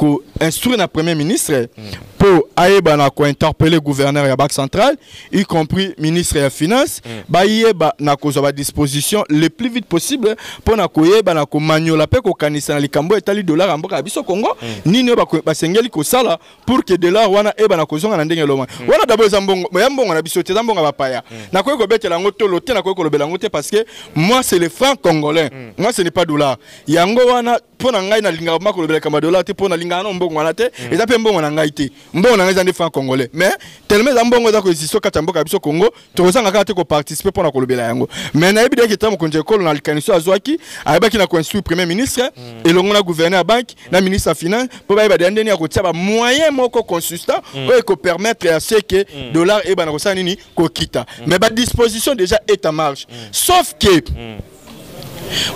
ko instruire na premier ministre pour aïeba na ko interpeller gouverneur ya Banque centrale, y compris ministre ya finance, ba yeba na ko za ba disposition le plus vite possible pour na ko yeba na ko maniola pe ko kanisa na likambo etali dollar amboka biso Congo, nini ba sengeli ko sala pour que dollar wana eba na ko zonga na ndenge loma. Wana d'abord zambongo, mbongo na biso te zambongo ba paya. Na ko betela ngoto lote na ko lobela ngote parce que moi c'est le franc congolais. Moi ce n'est pas dollar. Yango wana pour na ngai na linga ma ko lobela kama dollar te pour na linga na mbongo wana te, eza pe mbongo na ngai te. Mbongo na ngai za franc congolais. Mais tellement zambongo za ko isiso katamboka biso Congo, to zanga ka te ko participer pour na ko lobela yango. Mais na ebide ke tamu konje ko na likaniso azwaki, ayeba ki na ko instruire premier ministre et longo na gouverneur banque, na ministre finance pour ba ndeni ya ko tia ba moyen moko consistant pour ko permettre à ce que dollar e ba na ko sa nini ko kita. Mais ba disposition déjà est en marche. Sauf que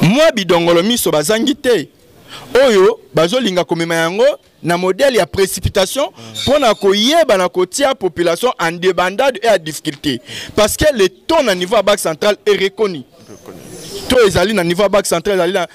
moi bidongolo miso bazangi te. Oyo bazolinga komema yango na modèle ya précipitation pour na koyeba na kotia population en débandade et à difficulté parce que le taux na niveau à Banque centrale est reconnu. Taux ezali na niveau à Banque centrale ezali na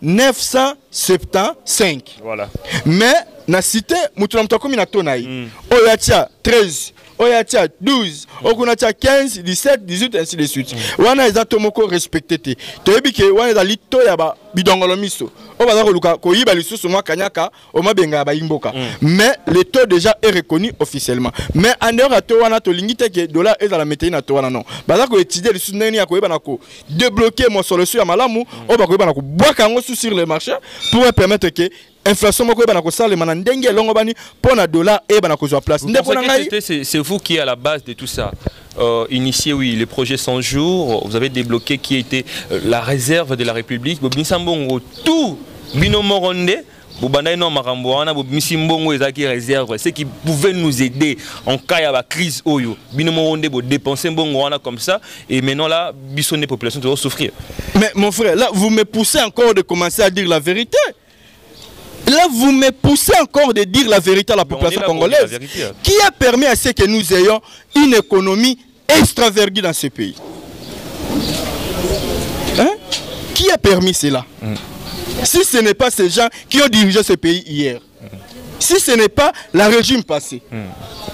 1975. Voilà. Mais na cité mutu na mutakomi na taux na yi. Oyo atia 13 Oyatia 12, Okunatia 15, 17, 18, ainsi de suite. Wana exactement moko respecté te. Toyebi ke wana za lito ya ba bidongolo miso. O baza ko luka ko yiba lisusu mwa kanyaka o mabenga ba imboka. Mais le taux déjà est reconnu officiellement. Mais en dehors à taux wana to lingite ke dollar est dans la météo na taux wana non. Baza ko étudier lisusu neni ya ko yiba na ko débloquer mon solution ya malamu o ba ko yiba na ko boaka ngo sur le marché pour permettre que inflation moko eba na ko sala mana ndenge longo bani pona dollar eba na ko zo place. C'est vous qui est à la base de tout ça. Initié, oui, le projet 100 jours, vous avez débloqué qui était la réserve de la République. Bobnisambongo tout binomoronde. Bobanda no makamboana bobnisimbongo ezaki réserve, ce qui pouvait nous aider en cas de crise oyo. Binomoronde bo dépenser mbongo wana comme ça et maintenant là bisonné population doit souffrir. Mais mon frère, là vous me poussez encore de commencer à dire la vérité. Là, vous me poussez encore de dire la vérité à la population congolaise, qui a permis à ce que nous ayons une économie extravertie dans ce pays. Hein? Qui a permis cela? Si ce n'est pas ces gens qui ont dirigé ce pays hier, si ce n'est pas le régime passé,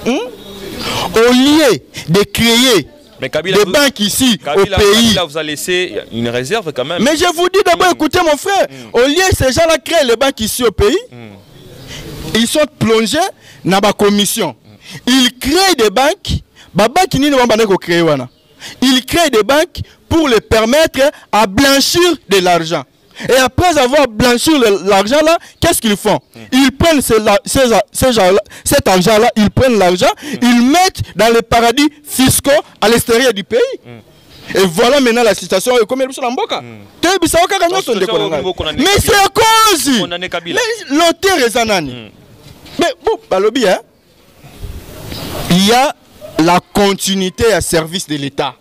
au lieu de créer des banques ici au pays. Kabila vous a laissé une réserve quand même. Mais je vous dis d'abord, écoutez mon frère, au lieu de ces gens-là créent les banques ici au pays, ils sont plongés dans la commission. Ils créent des banques, ils créent des banques pour les permettre à blanchir de l'argent. Et après avoir blanchi l'argent là, qu'est-ce qu'ils font? Ils prennent cet argent là, ils prennent l'argent, ils mettent dans les paradis fiscaux à l'extérieur du pays. Et voilà maintenant la situation est comme elle est en Mboka. Mais c'est à cause l'auteur est zanani. Mais bon, balobi hein, il y a la continuité à service de l'État.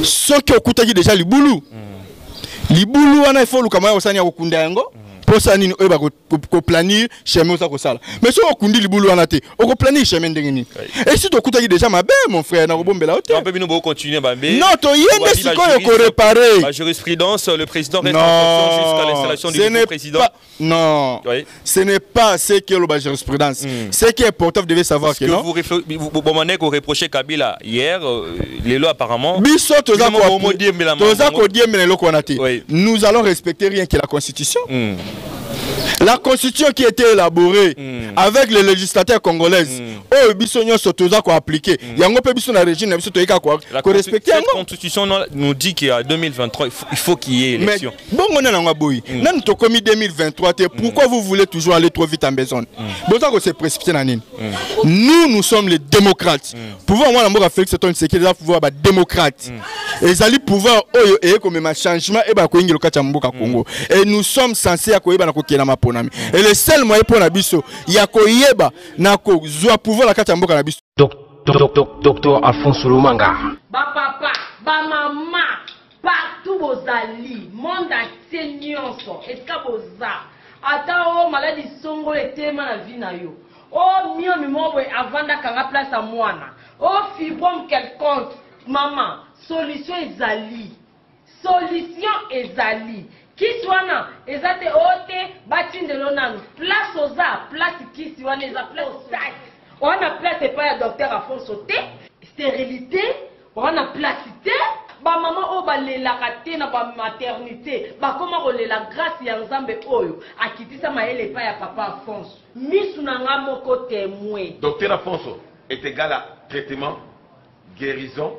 Ce qui a déjà le boulot. Libulu wana ifo lukamaya osani ya kokunda yango posa nini oba ko planir chemin ça ko sala mais so okundi libulu wana te oko planir chemin ndenge nini et si to kutaki déjà mabe mon frère na kobombela ote on peut bino continuer bambe non to yende sikoyo ko réparer la jurisprudence le président reste en fonction jusqu'à l'installation du nouveau président non ce n'est pas ce que la jurisprudence ce qui est important vous devez savoir que non vous bomané ko reprocher Kabila hier les lois apparemment biso toza ko diemela loko wana te nous allons respecter rien que la constitution. La constitution qui a été élaborée avec les législateurs congolais, la constitution nous dit qu'en 2023, il faut qu'il y ait élection. Bon, on a commis 2023, pourquoi vous voulez toujours aller trop vite en besoin? Nous sommes les démocrates. Pouvoir moi la Félix Antoine Tshisekedi va pouvoir être démocrate. Et ça pouvoir comme un changement et Congo. Et nous sommes censés et le seul moyen pour Nabiso, il y a koyeba nako zwa pouvoir la kata mboka Nabiso. Docteur Alphonse Lumanga. Ba papa, ba maman, partout bozali, monde entier nyonso, eska boza. Ata o maladie songo etema na vie na yo. O mio mimobwe avanda kanga place à mwana. O fibrome quelconque, maman, solution ezali. Solution ezali. kisi wana eza te ote batindelo nanu place oza place kisi wana eza place site wana place epai ya docteur Afonso te stérilité wana place te bamama oyo balelaka te na bamaternité bakoma kolela grâce ya nzambe oyo akitisa mayele epai ya papa Afonso misu na nga moko témoin. Docteur Afonso est égal à traitement, guérison,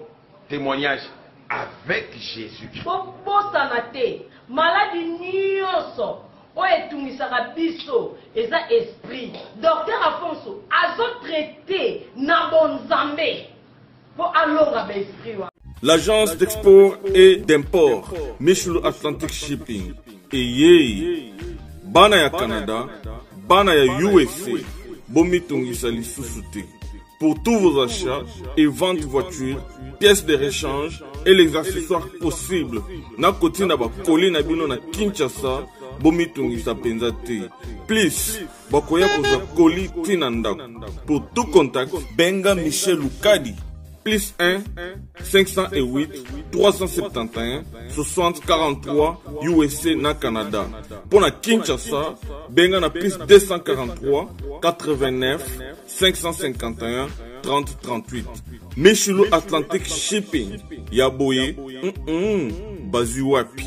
témoignage avec Jésus-Christ. Bosana te maladie nyonso oyo etungisaka biso eza esprit. Docteur Afonso azo traité na bonzambe po alonga ba esprit wa. L'agence d'export et d'import Michel Atlantic Shipping et bana ya Canada, bana ya USA, bomitungisa lisusu te. Pour tous vos achats et ventes de voitures, pièces de rechange et les accessoires possibles. Na koti na ba koli na bino na Kinshasa, bomitungisa penza te. Please, bakoya koza koli tina ndako. Pour tout contact, benga Michel Lukadi. Plus 1 508 371 60 43 USA na Canada. Pour la Kinshasa, benga na plus 243 89 551 30 38. Michelo Atlantic Shipping. Yaboye, Bazuapi.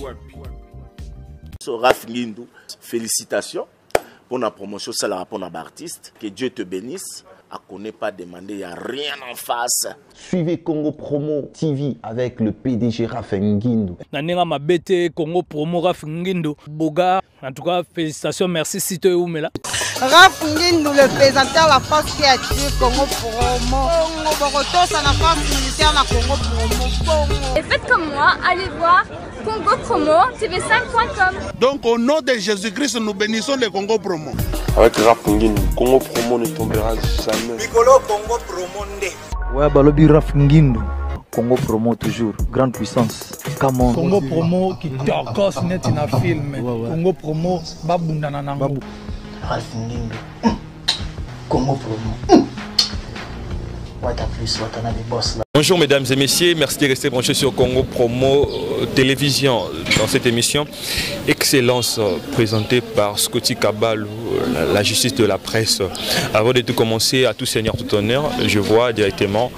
Raf Ngindou, félicitations pour la promotion, c'est la rapport d'artiste. Que Dieu te bénisse. À connaît pas demander, il n'y a rien en face. Suivez Congo Promo TV avec le PDG Raf Ngindou. Nanenga Mabete, Congo Promo Raf Ngindou. Boga, en tout cas, félicitations, merci Sito Oumela. Raf Ngindou, le présentateur de la force créative Congo Promo. Boroto, ça la force militaire na Congo Promo. Et faites comme moi, allez voir Congo Promo, tv5.com. Donc au nom de Jésus-Christ, nous bénissons le Congo Promo. Avec Raf Ngindou, Congo Promo ne tombera jamais. Nicolo Congo Promo nde. Ouais, balobi Raf Ngindou. Congo Promo toujours, grande puissance. Come on. Congo Promo qui torgosse net na film. Congo Promo babunda na nango. Raf Ngindou. Congo Promo. Bonjour mesdames et messieurs, merci de rester branchés sur Congo Promo Télévision dans cette émission. Excellence présentée par Scotty Kabalou, la justice de la presse. Avant de tout commencer, à tout seigneur, tout honneur, je vois directement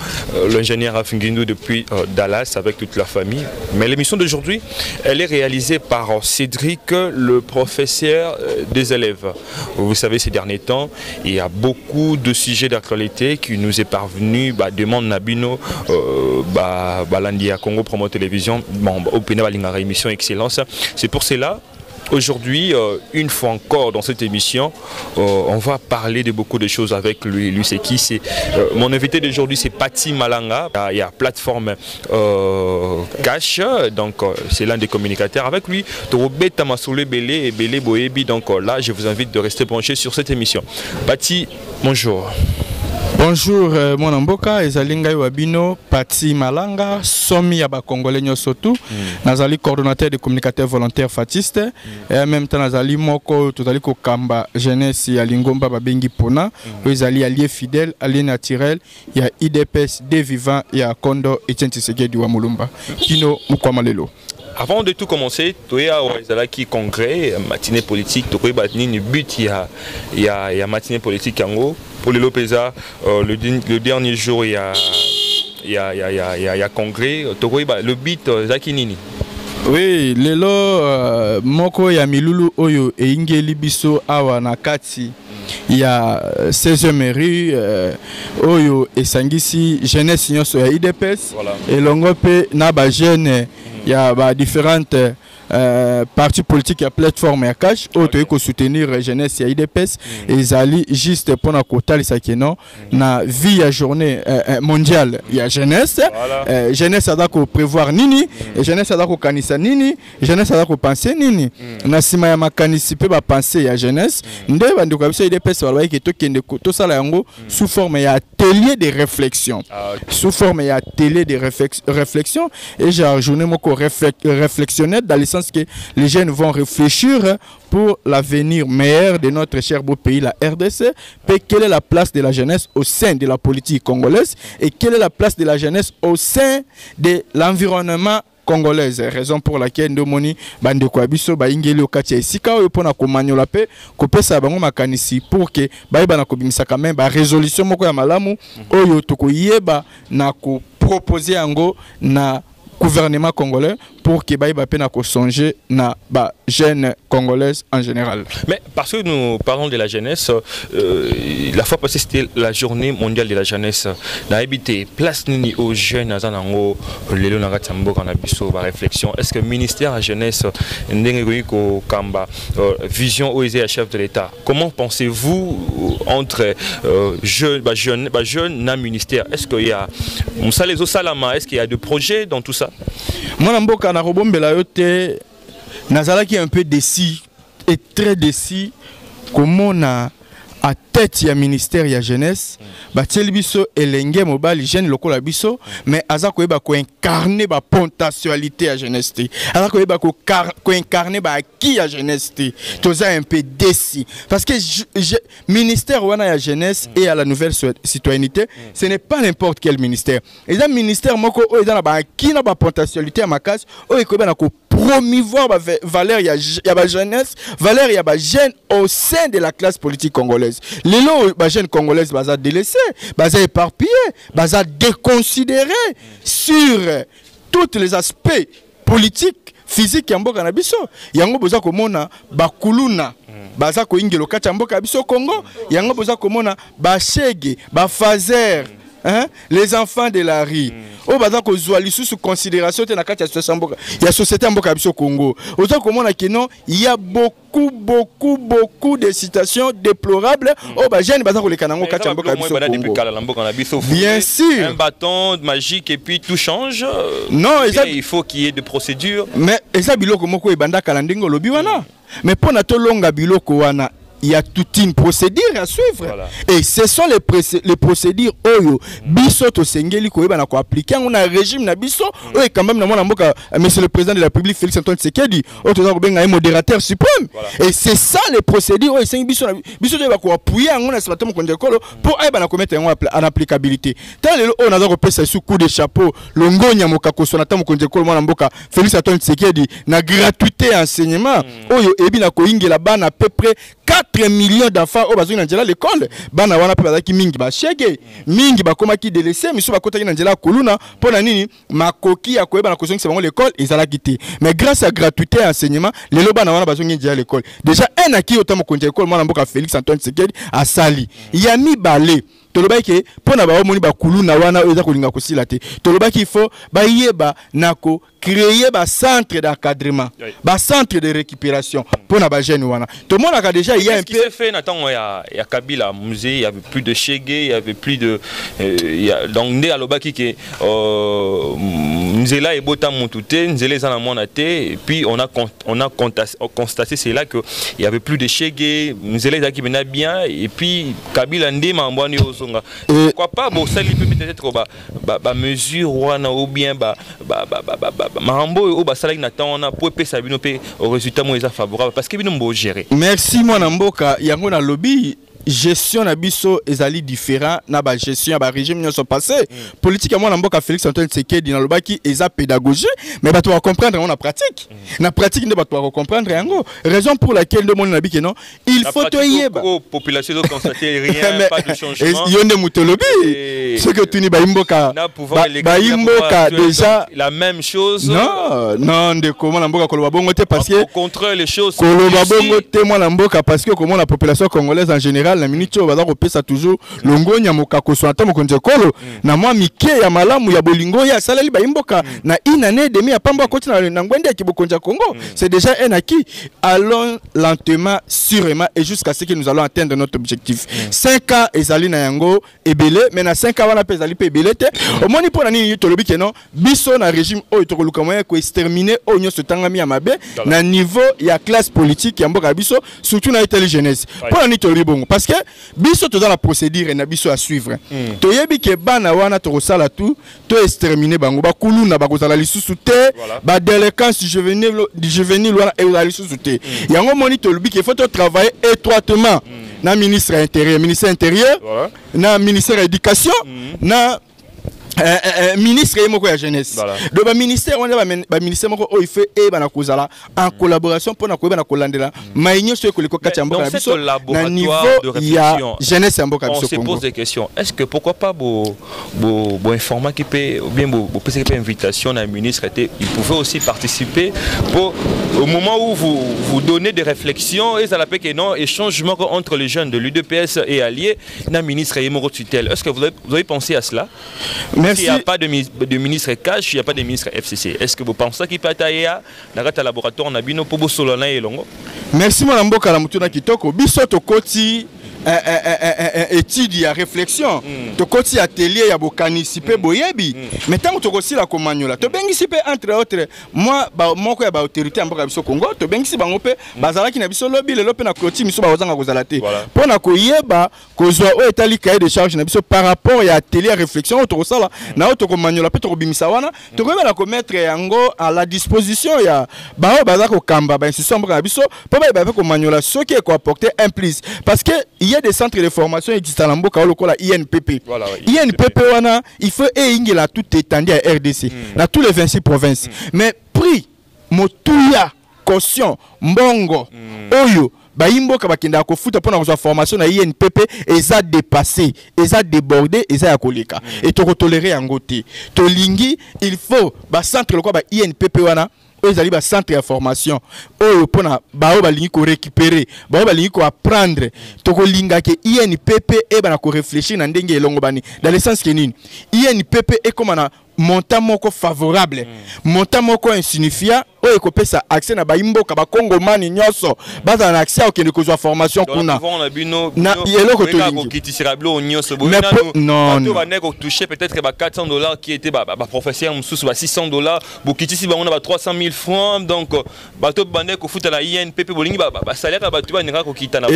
l'ingénieur Raf Ngindou depuis Dallas avec toute la famille. Mais l'émission d'aujourd'hui, elle est réalisée par Cédric, le professeur des élèves. Vous savez, ces derniers temps, il y a beaucoup de sujets d'actualité qui nous est parvenu. Demande Nabino Balandia Congo Promo Télévision au Pénal émission Excellence. C'est pour cela aujourd'hui, une fois encore dans cette émission, on va parler de beaucoup de choses avec lui. Lui c'est qui? C'est mon invité d'aujourd'hui, c'est Paty Malanga. Il y a plateforme Cash, donc c'est l'un des communicateurs. Avec lui, Torobeta Masoule Belé et Belé Boebi. Donc là, je vous invite de rester branché sur cette émission. Paty, bonjour. Bonjour mon amboka, ezalinga wabino Paty Malanga, somi ya ba congolais nyosotu, nazali coordonnateur de communicateurs volontaires fatiste et en même temps nazali moko tozali ko kamba jeunesse ya Lingomba babengi pona, ezali allié fidèle, allié naturel ya IDPS des vivants ya Kondo Etienne Tshisekedi wa Mulumba. Kino mukwama lelo. Avant de tout commencer, tu as qui congrès, matinée politique, tu as une but, il y a matinée politique en haut. Pour les Lopeza, le dernier jour, il y a congrès. Le but, Zakinini. Oui, lelo moko ya milulu oyo e ingeli biso awa na kati. Il y a 16e mairie oyo esangisi jeunesse nyonso ya IDPS et longope na ba jeune il y a différentes partis politiques, il y a plateforme et cash auto éco soutenir jeunesse et IDPS et zali juste pour na kotali sakeno na vie à journée mondiale il y a jeunesse jeunesse adako prévoir nini et jeunesse adako kanisa nini jeunesse adako penser nini na sima ya makanisi pe ba penser ya jeunesse nde bandiko biso IDPS wala ki to kende to sala yango sous forme ya atelier de réflexion sous forme ya atelier de réflexion et j'ai journée moko réflexionnette dans le sens que les jeunes vont réfléchir pour l'avenir meilleur de notre cher beau pays, la RDC. Et quelle est la place de la jeunesse au sein de la politique congolaise et quelle est la place de la jeunesse au sein de l'environnement congolaise, raison pour laquelle ndomoni bande kwa biso ba ingeli okati esika oyo pona komanyola pe kopesa bango makanisi pour que ba na kobimisa quand même ba résolution moko ya malamu oyo tokoyeba na ko proposer yango na gouvernement congolais pour que baïba pena ko songer na ba jeunes congolaises en général. Mais parce que nous parlons de la jeunesse, la fois passée c'était la journée mondiale de la jeunesse. Na habité place nini aux jeunes azanango lelo na gatambo kana biso ba réflexion. Est-ce que ministère de la jeunesse ndenge ko kamba vision OEZ chef de l'État. Comment pensez-vous entre jeunes na ministère? Est-ce qu'il y a Moussalezo Salama, est-ce qu'il y a des projets dans tout ça? Moi mboka na robombela yote nazalaki un peu déçu et très déçu comment na à tête ya ministère ya jeunesse batieli biso elenge mobali jeune lokola biso mais aza koyeba ko incarner ba potentialité ya jeunesse te aza koyeba ko incarner ba qui ya jeunesse te toza un peu déçu parce que ministère wana ya jeunesse et à la nouvelle citoyenneté ce n'est pas n'importe quel ministère et un ministère moko o eza na ba qui na ba potentialité ya makasi o ekoyeba na ko promouvoir ba valeur ya ba jeunesse valeur ya ba jeune au sein de la classe politique congolaise. Les jeunes congolaises baza délaissés, baza éparpillés, baza déconsidérés sur tous les aspects politiques, physiques ya mboka na biso. Yango boza komona bakuluna baza ko ingelo kati ya mboka biso Congo, yango boza komona ba shege, ba fazer, hein, les enfants de la rue. O baza ko zwali sous considération te na kati ya société mboka biso Congo. Oza komona que non, il y a beaucoup de situations déplorables au Bajen Bazako les Kanango Kachamboka Congo. Bien sûr. Un bâton magique et puis tout change. Non, il faut qu'il y ait des procédures. Mais ça biloko moko ebanda kalandingo lobi wana. Mais pour na to longa biloko wana il y a toute une procédure à suivre. Voilà. Et ce sont les procédures oyo biso to sengeli ko yeba na ko appliquer on a régime na biso et quand même na mona mboka monsieur le président de la République Félix Antoine Tshisekedi o to za ko benga modérateur suprême. Voilà. Et c'est ça les procédures oyo sengi biso to ba ko appuyer on a sabato mo kondekolo pour ayeba na ko mettre en applicabilité. Tant le on a za ko pesa sous coup de chapeau longonya mokako sona ta mo kondekolo mona mboka Félix Antoine Tshisekedi na gratuité enseignement oyo ebi na ko ingela bana à peu près 4 millions d'enfants au bazou n'angela l'école bana wana pe bazaki mingi ba shege mingi ba koma ki délaissé miso ba kota ki n'angela koluna pona nini makoki ya koyeba na kozongi c'est bon l'école ezala kité mais grâce à gratuité enseignement les bana wana bazongi n'angela l'école déjà un aki otamo konje école mwana mboka Félix Antoine Tshisekedi a sali ya mi balé tolobaki pona ba omoni ba kuluna wana eza kolinga kosila te tolobaki il faut ba yeba nako créer ba centre d'encadrement ba centre de récupération pona ba jeune wana tout le monde a déjà il y a un peu qui s'est fait Nathan il y a Kabila musée il y avait plus de Chege il y avait plus de donc né alobaki que nzela et bota montouté nzela za na mona té et puis on a constaté c'est là que il y avait plus de Chege nzela za ki mena bien et puis Kabila ndima ambwani osonga pourquoi pas bon ça peut-être ba mesure wana ou bien ba Marambo au basalaki na tona pour pesa bino pe au résultat mo eza favorable parce que bino mbo gérer. Merci mon mboka yango na lobby gestion na biso ezali différent na ba gestion ya ba régime nyonso passé politique ya mwana mboka Félix Antoine Tshisekedi na lobaki eza pédagogie mais bato va comprendre on a pratique na pratique nde bato va comprendre yango raison pour laquelle de mon nabi que non il faut te yeba population doit constater rien pas de changement yonde mutolobi ce que tu ni ba imboka ba imboka déjà la même chose non de comment na mboka koloba bongo te parce que contre les choses koloba bongo te mwana mboka parce que comment la population congolaise en général la minute baza ko pesa toujours longonya mokako so ata mokonje kolo na mwa mike ya malamu ya bolingo ya salali ba imboka na une année et demie ya pamba koti na ngwende ki bokonja Congo c'est déjà un acquis allons lentement sûrement et jusqu'à ce que nous allons atteindre notre objectif 5 ans ezali na yango ebele mais na 5 ans wana pe ezali pe ebele te au moni pona nini to lobi ke non biso na régime o to koluka moyen ko exterminer o nyoso tangami ya mabe na niveau ya classe politique ya mboka biso surtout na intelligence pona ni to libongo parce que biso to dans la procédure na biso à suivre to yebi ke bana wana to sala tout to exterminer bango ba kuluna ba kozala lisusu te ba délinquance juvénile wana e kozala lisusu te yango moni to lobi ke faut travailler étroitement na ministère intérieur na ministère éducation na ministre moko ya jeunesse donc ba ministère on ba ministère moko il fait bana kozala en collaboration pour na ko bana kolandela maïnyo so ko liko kati mboka biso na niveau ya jeunesse mboka biso. On se pose des questions. Est-ce que pourquoi pas bo informer qui peut ou bien bo peut invitation à un ministre était il pouvait aussi participer pour au moment où vous donnez des réflexions et ça l'appelle que non échangement entre les jeunes de l'UDPS et alliés na ministre et moro tutelle. Est-ce que vous avez pensé à cela? Merci. Il n'y a pas de ministre cash, il n'y a pas de ministre FCC. Est-ce que vous pensez qu'il peut être dans le laboratoire Nabino pour Solana et Longo? Merci mon amboka la mutuna kitoko. Bisoto koti étude ya réflexion. To koti atelier ya bokanisi pe boyebi. Mais tant que to kosi la komanyola. To bengisi pe entre autres moi ba moko ya ba autorité amboka biso Congo. To bengisi bango pe bazala ki na biso lobby le lope na clôture miso ba ozanga kozala te. Pona ko yeba kozwa o etali cahier de charge na biso par rapport ya atelier réflexion to kosala na to komanyola pe to kobimisa wana. To ko ba ko mettre yango à la disposition ya ba bazala ko kamba ba institution amboka biso po ba ko manyola ce qui est ko apporter un plus parce que il y a des centres de formation existants en Mboka lokola INPP. Voilà, INPP wana il faut ingela tout étendu à RDC dans tous les 26 provinces. Mais prix motuya caution mbongo oyo baimboka bakenda ko futa pona ko formation na INPP eza dépassé, eza débordé, eza ya koleka et to tolérer yango te. To lingi il faut ba centre lokola ba INPP wana ils arrivent à centre de formation oh pona bao balingi ko récupérer bao balingi ko apprendre to ko linga ke INPP e bana ko réfléchir na ndenge elongo bani dans le sens que nini INPP e comme na montant moko favorable montant moko insignifiant o ekopesa accès na baimboka ba Congomani nyoso baza na accès au kende ko formation kuna na yeloko to lingi non to va nek toucher peut-être $400 qui était ba professeur msusu ba $600 bokitisi ba on a 300 000 francs donc bato bande ko futa la INPP bolingi ba salaire ba tu ba neka ko kita na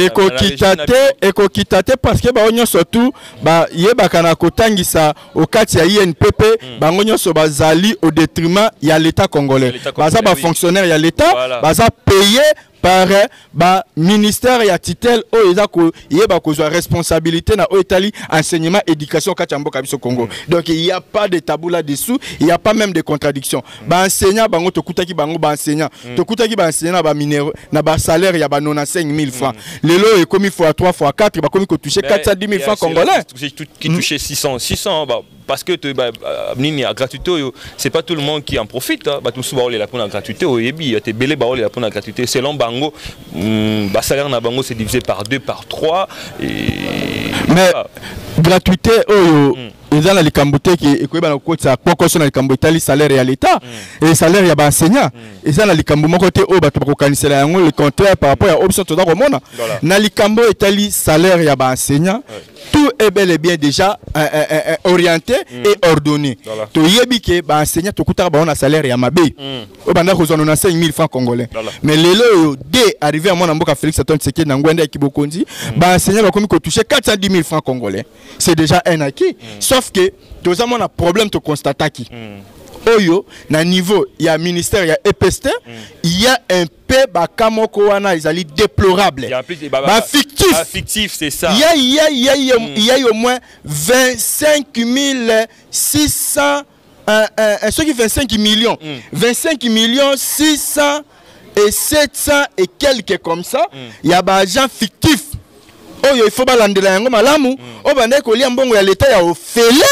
eko kitate parce que ba onyo surtout ba yeba kana kotangisa au kati ya INPP bango nyonso bazali au détriment ya l'état congolais baza ba fonctionnaire ya l'état baza payé par ministère ya titel o eza ko yeba ko responsabilité na Itali enseignement éducation kati mboka biso Congo. Donc il y a pas de tabou là-dessous, il y a pas même de contradiction. Ba enseignant bango to kutaki bango ba enseignant to kutaki ba enseignant ba minero na ba salaire ya ba 95 000 francs. Lelo est commis fois 3 fois 4 ba commis ko toucher 410 000 francs congolais. Qui touchait 600 parce que nini a gratuité c'est pas tout le monde qui en profite ba tout souvent la pour la gratuité au yebi te belé ba la pour la gratuité selon bango salaire na bango c'est divisé par 2 par 3 et mais gratuité ils ont la likambote qui est quoi ça pourquoi sur la likambote les salaires à l'état et salaire ya ba enseignant ils ont la likambo mon côté au bato ko cancela yango le contraire par rapport à option to da ko mona na likambo etali salaire ya ba enseignant tout est bel et bien déjà orienté et ordonné to yebi ke ba enseignant to kutaka ba on a salaire ya mabe o banda ko zona 5 000 francs congolais mais lelo dès arrivé à mon mboka Félix Antoine Tshisekedi na ngwenda kibokonzi ba enseignant ba komi ko toucher 410 000 francs congolais c'est déjà un acquis sauf que tous a un problème de constater qui oyo na niveau il y a ministère il y a EPST il y a un peu bakamoko wana ils déplorable fictif c'est ça il y a au moins 25 600 ceux qui 25 millions 25 millions 600 et 700 et quelques comme ça il y a des agents fictifs oyo il faut balandela yango malamu o bande ko lia mbongo ya leta ya ofele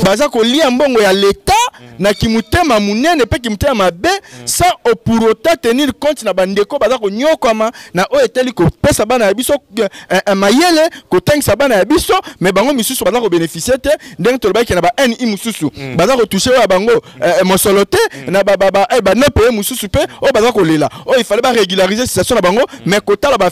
baza ko lia mbongo ya leta na kimutema munene pe kimutema mabe sans pour autant tenir compte na bandeko baza ko nyokoma na o eteli ko pesa bana ya biso mayele ko tangisa bana ya biso mais bango misusu baza ko bénéficier te ndenge to baki na ba NI mususu baza ko toucher wa bango mosolote na ba ne payer mususu pe o baza ko lela o il fallait ba régulariser situation na bango mais ko tala ba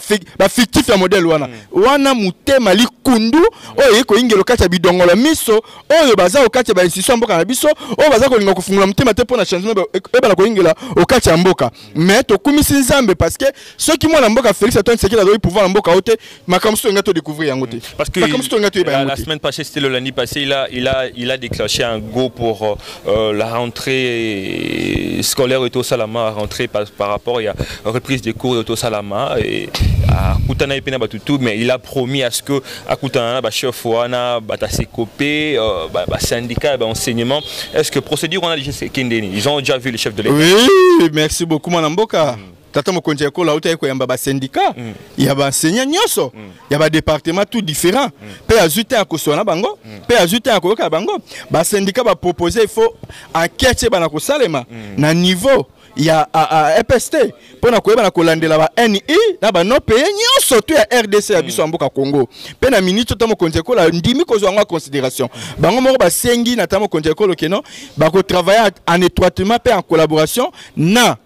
fictif ya modèle wana mutema likundu o yeko ingelo kata bidongola miso o baza baza okati ba institution mboka na biso o baza kolinga kufungula mtima te pona changement eba na koingela okati ya mboka mais to kumisi nzambe parce que ceux qui moi na mboka Félix Antoine Tshisekedi doit pouvoir na mboka ote makamso ngato découvrir yango te parce que la semaine passée c'était le lundi passé il a déclenché un go pour la rentrée scolaire et tout Salama rentrée par rapport il y a reprise des cours de tout Salama et à Koutana et Pena Batutu mais il a promis à ce que à Koutana ba chef wana ba copé ba syndicat ba enseignement est-ce que procédure on a déjà Kendeni ils ont déjà vu le chef de l'État. Oui merci beaucoup Manamboka. Tata mokonzi ekola uta eko yamba ba syndicat ya ba enseignant nyoso ya ba département tout différent pe azuté akosona bango pe azuté akoyoka bango ba syndicat ba proposer il faut enquête ba na kosalema na niveau ya EPST pona koyeba na kolandela ba NI na ba no paye nyoso tu ya RDC ya biso mboka Congo pe na minute tamo konzi ekola ndimi kozwa en considération bango moko ba sengi na tamo konzi ekola keno ba ko travailler en étroitement pe en collaboration na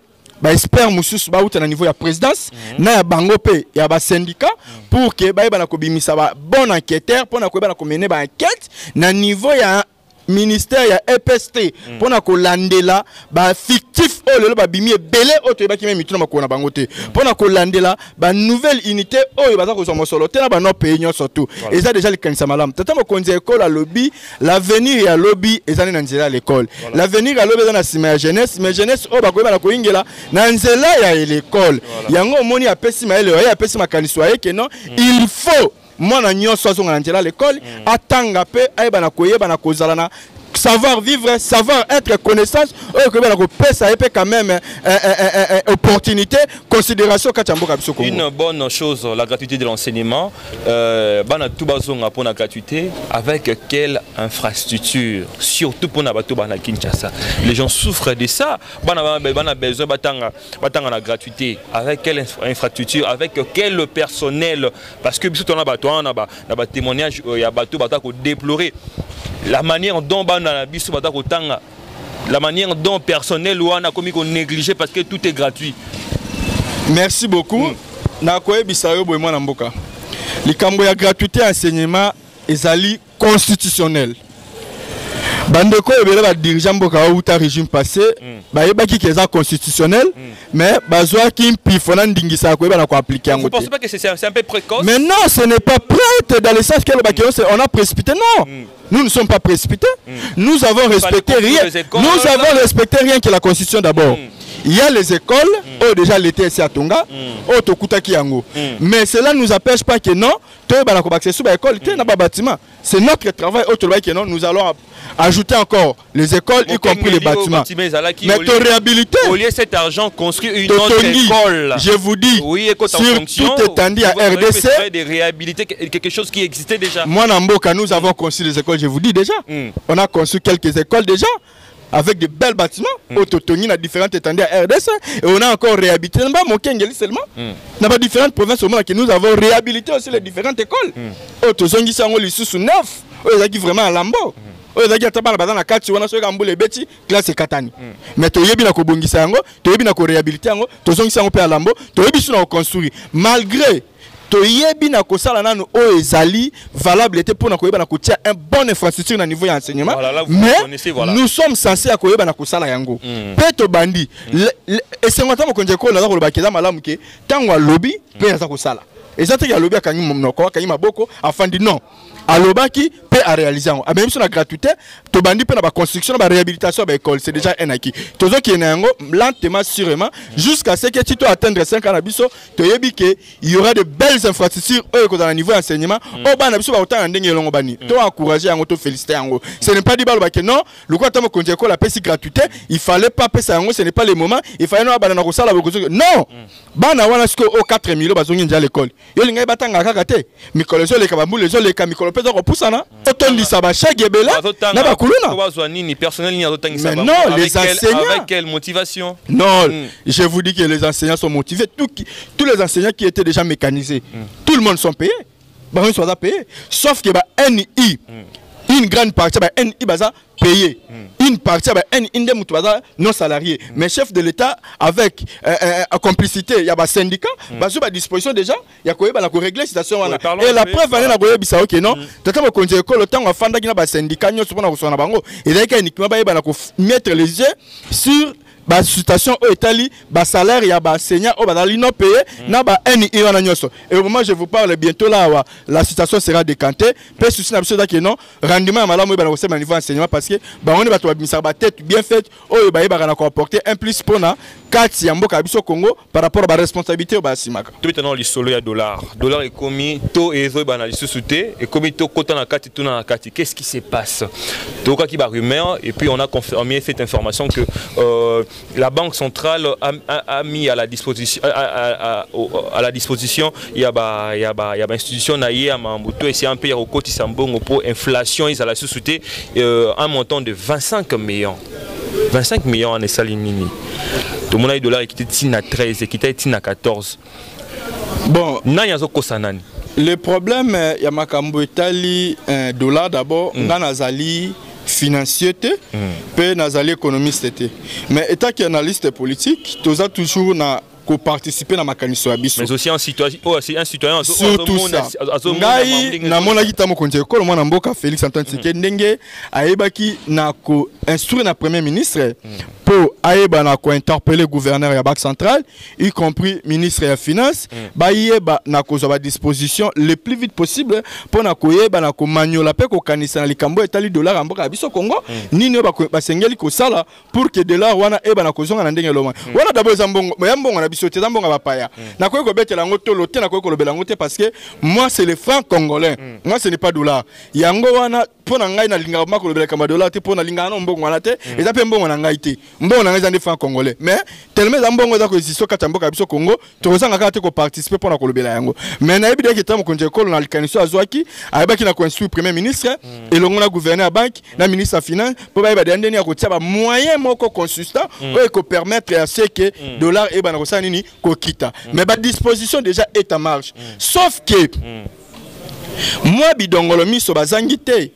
ba expert mususu ba uta na niveau ya présidence na ya bango pe ya ba syndicat pour que ba na kobimisa ba bon enquêteur pour na ko na ko mener ba enquête na niveau ya ministère ya EPST pour na ko landela ba fictif o lelo ba bimi belé o to ba ki mituna makona bango te pour na ko landela ba nouvelle unité o ba za ko so mosolo te na ba no pays nyo surtout et ça déjà le kanisa malam tata mo konzi école à lobby l'avenir ya lobby ezani na nzela à l'école l'avenir ya lobby na sima ya jeunesse mais jeunesse o ba ko na ko ingela na nzela ya l'école yango moni ya pesi ma ele ya pesi makaniso ya ke non il faut moi na nyonso azonga na nzela à l'école atanga pe ayeba na koyeba na kozala na savoir vivre, savoir être connaissance, quand même opportunité, considération. Une bonne chose, la gratuité de l'enseignement. Pour la gratuité, avec quelle infrastructure, surtout pour la Kinshasa. Les gens souffrent de ça. On a besoin de la gratuité. Avec quelle infrastructure, avec quel personnel. Parce que on a des témoignages, il y a déplorer. La manière dont la manière dont personnel ou on a commis qu'on négligé parce que tout est gratuit. Merci beaucoup. Nakoye bisayo boy mwana mboka. Likambo ya gratuité enseignement ezali constitutionnel. Bandeko ebele ba dirigeant mboka ou ta régime passé, ba yebaki keza constitutionnel, mais bazwa ki mpifona ndingisa ko ba ko appliquer yango. Vous pensez pas que c'est un peu précoce? Mais non, ce n'est pas prêt dans le sens que on a précipité non. Nous ne sommes pas précipités. Nous avons respecté rien. Nous avons respecté rien que la constitution d'abord. Il y a les écoles, oh déjà l'été c'est à Tonga, oh Tokutaki Yango. Mais cela ne nous empêche pas que non, c'est notre travail, nous allons ajouter encore les écoles, y compris les bâtiments. Mais tu réhabiliter. Au lieu de cet argent, construire une autre école. Je vous dis, sur tout étendu à RDC, de réhabiliter quelque chose qui existait déjà. Moi, Namboka, nous avons construit les écoles, je vous dis déjà. On a construit quelques écoles déjà. Avec de belles bâtiments, autotonie dans différentes étendues à RDC, et on a encore réhabilité, seulement, dans les différentes provinces au monde que nous avons réhabilité aussi les différentes écoles. Autozongi sango lisusu neuf, qui vraiment à Lambo. Ozaki ataba na na kati wana soka mbule beti classe katani. Mais to yebi na ko bongisa yango, to yebi na ko réhabiliter yango, to zongi sango pe à Lambo, to yebi su na ko construire. Malgré to yebi na ko sala nanu o ezali valable était pour na ko yeba na ko tia un bon infrastructure na niveau d'enseignement. Mais nous sommes censés à ko yeba na ko sala yango. Peto bandi et c'est moi tamo konje ko na ko bakeza malamu ke tango lobby pe na ko sala. Et ça te ya lobby akanyi monoko akanyi maboko afin de non. Alobaki peut à réaliser. Même sur la gratuité, to bandi peut na ba construction, ba réhabilitation ba école, c'est déjà un acquis. Tozo qui est nango lentement sûrement jusqu'à ce que tu dois atteindre 5 ans abisso, to yebi que il y aura de belles infrastructures au dans le niveau enseignement. Au ban abisso ba autant ndenge longo bani. To encourager yango to féliciter yango. Ce n'est pas dit baloba que non, le quoi tamo konje ko la pesi gratuité, il fallait pas pesa yango, ce n'est pas le moment, il fallait no bana na ko sala boko. Non. Bana wana sko au 4 millions bazongi ndia l'école. Yo linga batanga kaka te. Mikolo zo le kabambu les zo le kamikolo mais non, les enseignants. Avec quelle motivation? Non, je vous dis que les enseignants sont motivés. Tous les enseignants qui étaient déjà mécanisés, tout le monde sont payés. Sauf que une une grande partie ba en ibaza payé. Une partie ba en inde mutubaza non salarié. Mais chef de l'État avec complicité, il y a ba syndicat, ba sur ba disposition déjà, il y a quoi ba la régler situation wana. Et la preuve ane na boye bisa OK non. Tata ba konje école temps afanda ki na ba syndicat nyo sopona ko sona bango. Et là uniquement ba ba na ko mettre les yeux sur la situation au Italie, le salaire, il y a des enseignants qui sont payés, et au moment où je vous parle, bientôt là, la situation sera décantée. Peu de soucis, non, rendement, au niveau enseignement, parce que on a tête bien faite, on va apporter un plus pour Congo par rapport à la responsabilité. Tout maintenant, les solos, il y a dollar. Dollar est commis, taux et réseau, et commis taux, qu'est-ce qui se passe? Tout cas qui va rumeur, et puis on a confirmé cette information que la Banque centrale a mis à la disposition, il y a une institution et c'est un pays au côté pour inflation, ils ont la société un montant de 25 millions. 25 millions en Essalinini. Tout le monde a eu dollar qui était à 13 et qui était à 14. Bon, le problème, il y a Makambo Italie, dollar d'abord, Nazali financier, puis Nazali économiste. Mais étant qu'analyste politique, tu as toujours participer à ma candidature. Mais aussi un citoyen. Surtout ça. Ngai na mona kitamo konje ko mwana mboka Félix Antoine Tshisekedi ndenge ayebaki na ko instruire na premier ministre pour ayeba na ko interpeller gouverneur ya Banque centrale, y compris ministre ya finance, ba yeba na ko za disposition le plus vite possible pour na ko yeba na ko maniola pe ko kanisa na likambo etali dollar mboka biso Congo nini ba sengeli ko sala pour que dollar wana eba na ko zonga na ndenge loma. Wana d'abord zambongo yambongo na biso tezambonga bapaya. Na ko ko betela ngoto lote na ko ko lobela ngote parce que moi c'est le franc congolais. Moi ce n'est pas dollar. Yango wana pona ngai na linga ma ko lobela kama dollar te pona linga na mbongo wana te eza pe mbongo na ngai te. Mbongo na ngai za ndi franc congolais. Mais tellement za mbongo za ko existo kata mboka biso Congo, tozanga kata ko participer pona ko lobela yango. Mais na ebi de ke tamo konje ko na likaniso azwaki, ayebaki na ko instruire premier ministre et longo na gouverneur banque, na ministre de finance pour ba de ndeni ya ko tia ba moyen moko consistant pour permettre à ce que dollar e ba na ko sa nini ko kita. Mais ba disposition déjà est en marche. Sauf que moi bidongolo miso bazangi te.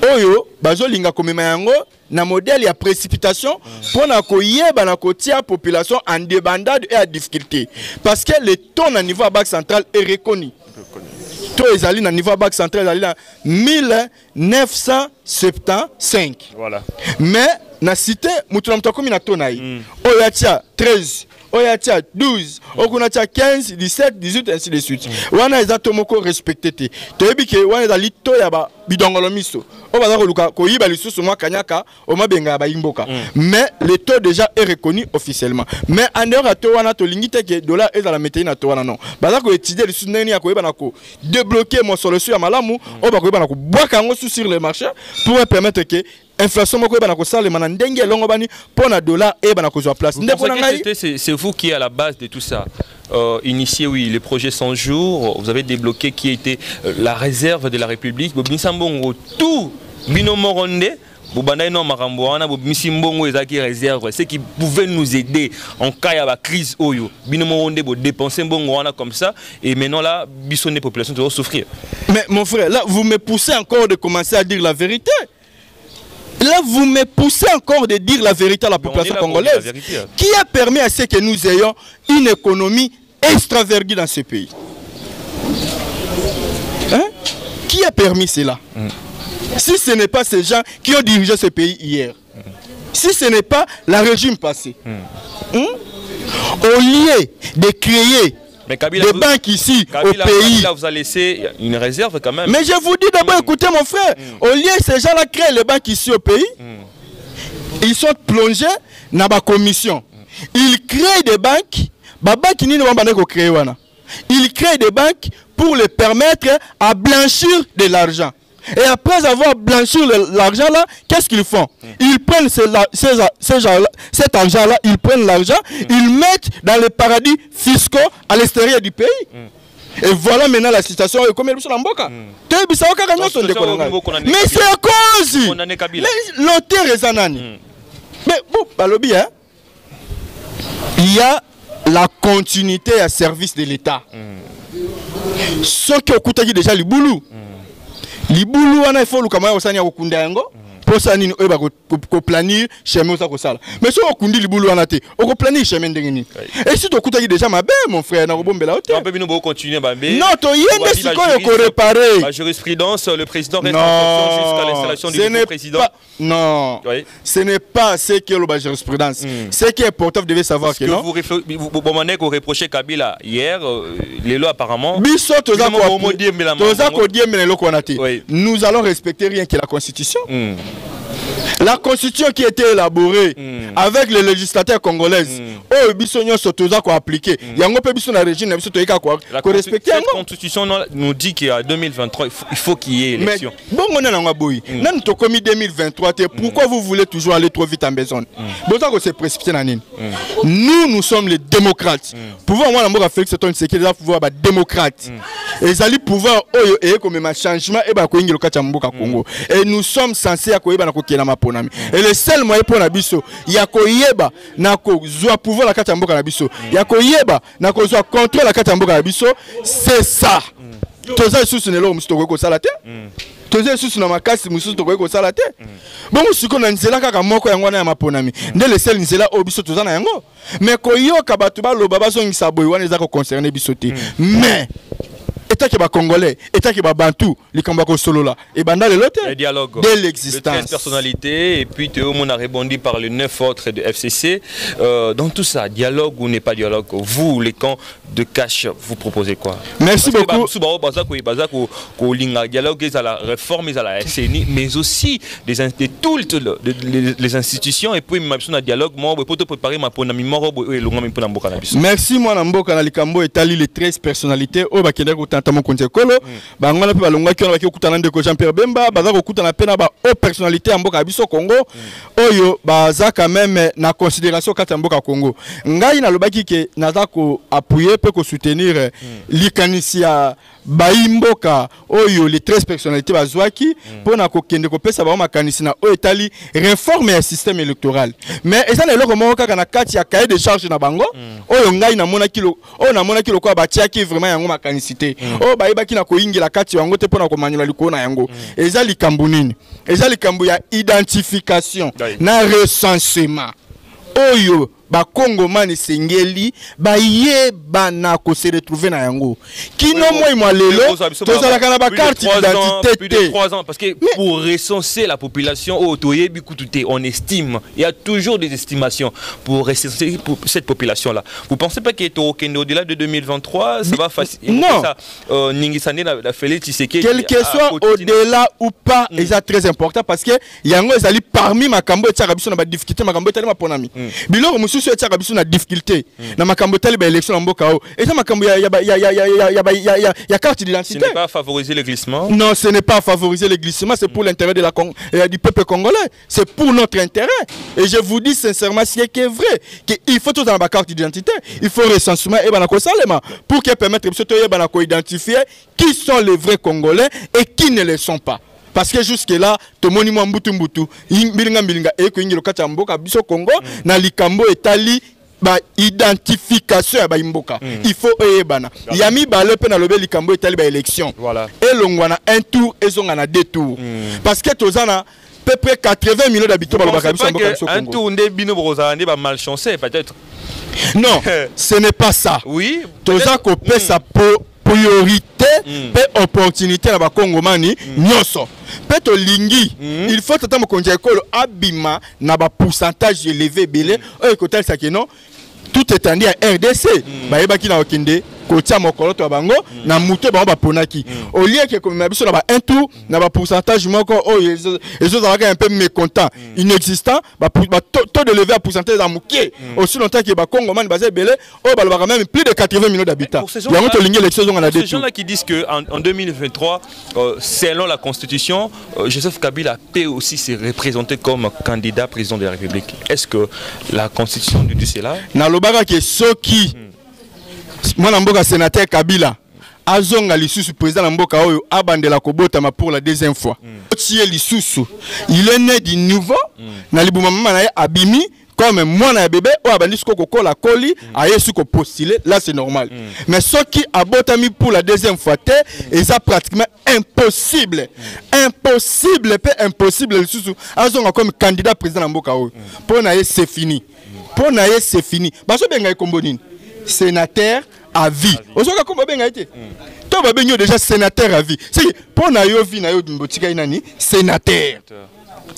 Oyo bazolinga komema yango na modèle ya précipitation pour na koyeba na kotia population en débandade et à difficulté parce que le taux na niveau à Banque centrale est reconnu. Taux ezali na niveau à Banque centrale ezali na 1975. Voilà. Mais na cité mutu na mutakomi na taux na yi. Oyo tia 13 Oyatia 12, Okunatia 15, 17, 18, ainsi de suite. Wana eza tomoko respecté te. Toyebi ke wana eza lito ya ba bidongolo miso. O baza koluka ko yiba lisusu mwa kanyaka o mabenga ba imboka. Mais le taux déjà est reconnu officiellement. Mais en dehors to wana to lingite ke dollar eza la météo na to wana non. Baza ko étudier lisusu neni ya ko yiba na ko débloquer mon solution ya malamu, o ba ko yiba na ko bwaka ngo sur le marché pour permettre que inflation moko bana ko sale mana ndenge longo bani pona dollar e bana ko zo place. C'est vous qui est à la base de tout ça. Initié oui le projet 100 jours, vous avez débloqué qui était la réserve de la République. Bobnisambongo tout binomoronde bobanda no makamboana bobnisimbongo ezaki réserve, ce qui pouvait nous aider en cas de crise oyo. Binomoronde bo dépenser mbongo wana comme ça et maintenant là bisonné population doit souffrir. Mais mon frère, là vous me poussez encore de commencer à dire la vérité. Là, vous me poussez encore de dire la vérité à la population congolaise, qui a permis à ce que nous ayons une économie extravertie dans ce pays. Hein? Qui a permis cela? Si ce n'est pas ces gens qui ont dirigé ce pays hier, si ce n'est pas le régime passé, au lieu de créer des banques ici au pays. Là, vous avez laissé une réserve quand même. Mais je vous dis d'abord, écoutez mon frère, au lieu de ces gens-là créent les banques ici au pays, ils sont plongés dans la commission. Ils créent des banques, ils créent des banques pour les permettre à blanchir de l'argent. Et après avoir blanchi l'argent là, qu'est-ce qu'ils font? Ils prennent cet argent là, ils prennent l'argent, ils mettent dans les paradis fiscaux à l'extérieur du pays. Et voilà maintenant la situation. Mais c'est à cause. L'auteur est Zanani. Mais bon, il y a la continuité à service de l'État. Ceux qui ont déjà le boulot. libulu wana il faut lukama osanya kokunda yango posa nini oba ko planir chemin osa ko sala mais so okundi libulu wana te o ko planir chemin ndenge nini et si to kutaki déjà mabe mon frère na ko bombela hotel on peut bino bo continuer bambe non to yende sikoyo ko réparer la jurisprudence le président reste en fonction jusqu'à l'installation du nouveau président non ce n'est pas ce que la jurisprudence ce qui est important vous devez savoir que non vous demandez qu'on reprochait Kabila hier les lois apparemment biso toza ko diemela loko wana te nous allons respecter rien que la constitution. La constitution qui a été élaborée avec les législateurs congolais, oh biso nyonso toza ko appliquer. Yango pe biso na régime na biso to yeka ko respecter yango. La constitution nous dit qu'en 2023 il faut qu'il y ait élection. Mais bon on a nga boyi. Nan to komi 2023 te pourquoi vous voulez toujours aller trop vite en besoin? Boza ko se précipiter na nini? Nous sommes les démocrates. Pouvoir moi na mboka Félix Antoine Tshisekedi za pouvoir ba démocrate. Ezali pouvoir oyo e comme ma changement e ba ko ingelo kati mboka Congo. Et nous sommes censés ya ko yeba na ko kena maponami. Et le seul moyen pour na biso ya ko yeba na ko zwa pouvoir la kati mboka na biso. Ya ko yeba na ko zwa contrôle la kati mboka na biso, c'est ça. Toza susu ne lo musto ko sala te. Toza susu na makasi musu to ko sala te. Bon musiko na nzela kaka moko yango na maponami. Nde le seul nzela o biso toza na yango. Mais ko yoka batu ba lo baba so ngisa boy wana za ko concerner biso te. Mais État qui est congolais, État qui est bantou, les Kambako Solola, et banda le lote. Le dialogue. De l'existence. De 13 personnalités, et puis Théo Mon a rebondi par les 9 autres de FCC. Dans tout ça, dialogue ou n'est pas dialogue, vous, les camps de cash, vous proposez quoi? Merci beaucoup. Dialogue, à la réforme, à la SNI, mais aussi les institutions, et puis même un dialogue, moi, je peux préparer ma ponami moro et le même pour merci, moi, Namboka Nalikambo et Tali, les 13 personnalités, au Bakenda. Tantamo Kontekolo bangana pe balongwa ki on kutana ndeko Jean-Pierre Bemba baza ko kutana pe na ba haute personnalité ya mboka biso Congo oyo baza quand même na considération kati ya mboka Congo ngai na lobaki ke naza ko appuyer pe ko soutenir likanisi ya baimboka oyo les 13 personnalités bazwaki pona ko kende ko pesa ba makanisi na o etali réforme ya système électoral mais eza na eloko moko kaka na kati ya cahier de charge na bango oyo ngai na mona kilo o na mona kilo ko batiaki vraiment yango makanisi te o bayebaki na ko ingila kati yango te pona ko manyola likona yango eza likambu nini eza likambu ya identification na recensement oyo ba Congomani sengeli ba yeba na ko se retrouver na yango kino moi moi lelo tozala kana ba carte d'identité plus de 3 ans parce que pour recenser la population on estime il y a toujours des estimations pour recenser cette population là vous pensez pas qu'il est au-delà de 2023 ça va facile non ça Ningisane la Félix Tshisekedi quel que soit au-delà ou pas c'est très important parce que yango ezali parmi makambo etaka biso na ba difficulté makambo etali maponami biloko sur la difficulté na makambo tali ba élection na mboka o et ça makambo ya carte d'identité. Ce n'est pas favoriser le glissement. Non, ce n'est pas favoriser le glissement, c'est pour l'intérêt de du peuple congolais, c'est pour notre intérêt. Et je vous dis sincèrement ce qui est vrai qu'il faut tout dans la carte d'identité, il faut recensement et banako salema pour que permettre de banako identifier qui sont les vrais Congolais et qui ne le sont pas. Parce que jusque là, to monument mbutu mbilinga e ko ingiro kati mboka biso Congo na likambo etali ba identification ya ba imboka. Il faut eyebana. Yami bale pe na lobe likambo etali ba élection. Voilà. Et longwana un tour et zonga na deux tours. Parce que tozana peu près 80 millions d'habitants balobaka biso mboka biso Congo. Un tour ndé bino broza ndé ba malchancé peut-être. Non, ce n'est pas ça. Oui. Toza ko pesa priorité et opportunité na ba Congomani nyoso. Peto lingi, il faut tata mokonzi ekolo abima na ba pourcentage élevé belé o ekotal sakeno tout étendu à RDC. Ba yebaki na okinde kotia mokolo to bango na muto ba ponaki. Au lieu que comme biso na ba un tour na ba pourcentage moko o ezo zalaka un peu mécontent, inexistant, ba taux de lever à pourcentage à muké. Aussi longtemps que ba Congo man basé belé o ba ba même plus de 80 millions d'habitants. Il y a autre ligne élection on a des gens là qui disent que en 2023 selon la constitution Joseph Kabila peut aussi se représenter comme candidat président de la République. Est-ce que la constitution nous dit cela? Na lobaka ke soki mwana mboka sénateur Kabila azonga lisusu président na mboka oyo abandela kobotama pour la deuxième fois. Lisusu il est né du nouveau na libuma mama na abimi comme moi na bébé ou abandi siko kokola koli aye siko postuler, là c'est normal. Mais ceux qui abotami pour la deuxième fois et ça pratiquement impossible. Impossible, impossible le sous azonga comme candidat président na mboka o. Pour na c'est fini. Pour na c'est fini. Baso benga kombonini. Sénateur à vie. Ozoka kombo benga été. To ba benyo déjà sénateur à vie. C'est pour na yo vie na yo mbotika inani sénateur.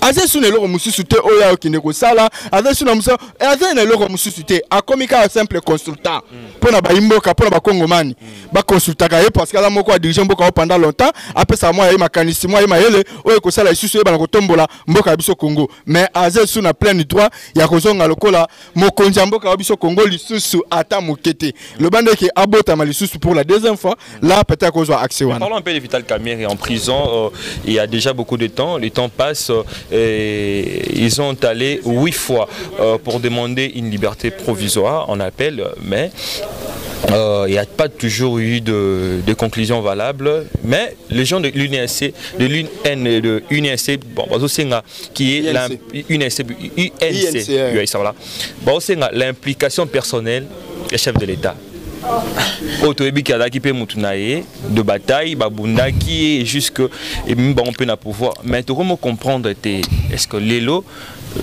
Aze sune loko mususu te oya okindeko sala, aze sune musa, aze na loko mususu te akomika simple consultant. Pona ba imboka, pona ba kongomani. Ba consultaka ye parce que la moko a dirigé mboka pendant longtemps, après ça moi ya makanisi moi ya mayele, oya ko sala isusu ba na kotombola mboka biso Congo. Mais aze sune a plein droit ya kozonga lokola mokonzi mboka biso Congo lisusu ata mokete. Le bande qui abota malisusu pour la deuxième fois, là peut-être qu'on soit accès wana. Parlons un peu de Vital Kamerhe en prison, il y a déjà beaucoup de temps, le temps passe. Et ils ont allé 8 fois pour demander une liberté provisoire en appel, mais il n'y a pas toujours eu de conclusion valable. Mais les gens de l'UNSC, bon, qui est l'implication personnelle des chefs de l'État. De bataille, babundaki, jusque et même on peut na pouvoir. Mais comment comprendre est-ce que Lelo,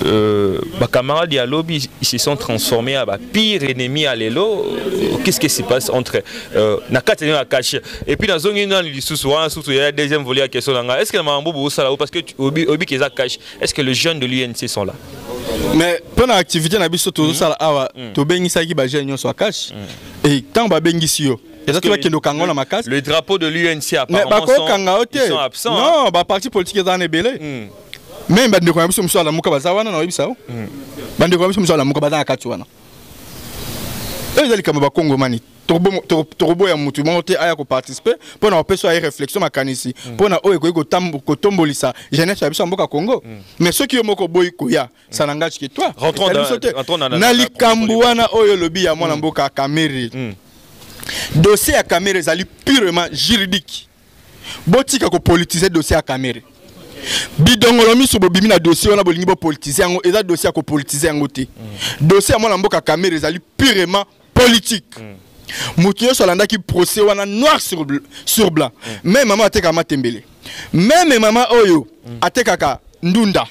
les camarades de lobby, ils se sont transformés à pire ennemi à Lelo? Qu'est-ce qui se passe entre Nakate et Nakash? Et puis dans zone il y a la deuxième volet à question. Est-ce que Mambo ça là parce que Obi qui cache? Est-ce que les jeunes de l'UNC sont là? Mais pendant l'activité na biso tout ça awa to bengisa ki ba jeune so cash et tant ba bengisi yo le drapeau de l'UNC apparemment sont absents. Non, ba parti politique dans ebele. Même ba ndeko na biso muso la muka bazawana na obisa o. Ba ndeko na biso muso la muka bazana kati wana. Ezali kama ba Kongomani. Torobo ya mutu monte aya ko participer pour na opération ay réflexion makanisi pour na oyo ko tombolisa jeunesse ya biso mboka Congo. Mais ceux qui moko boy koya ça n'engage que toi. Rentrons dans na likambu wana oyo lobi ya mwana mboka Kamerhe. Dossier à Kamerhe ezali purement juridique. Botika ko politiser dossier à Kamerhe. Bidongolo miso bobimi na dossier wana bolingi bo politiser yango eza dossier ko politiser yango te. Dossier à mwana mboka Kamerhe ezali purement politique. Moutio solanda qui procès wana noir sur blanc. Même maman ateka matembele. Même maman oyo ateka ndunda.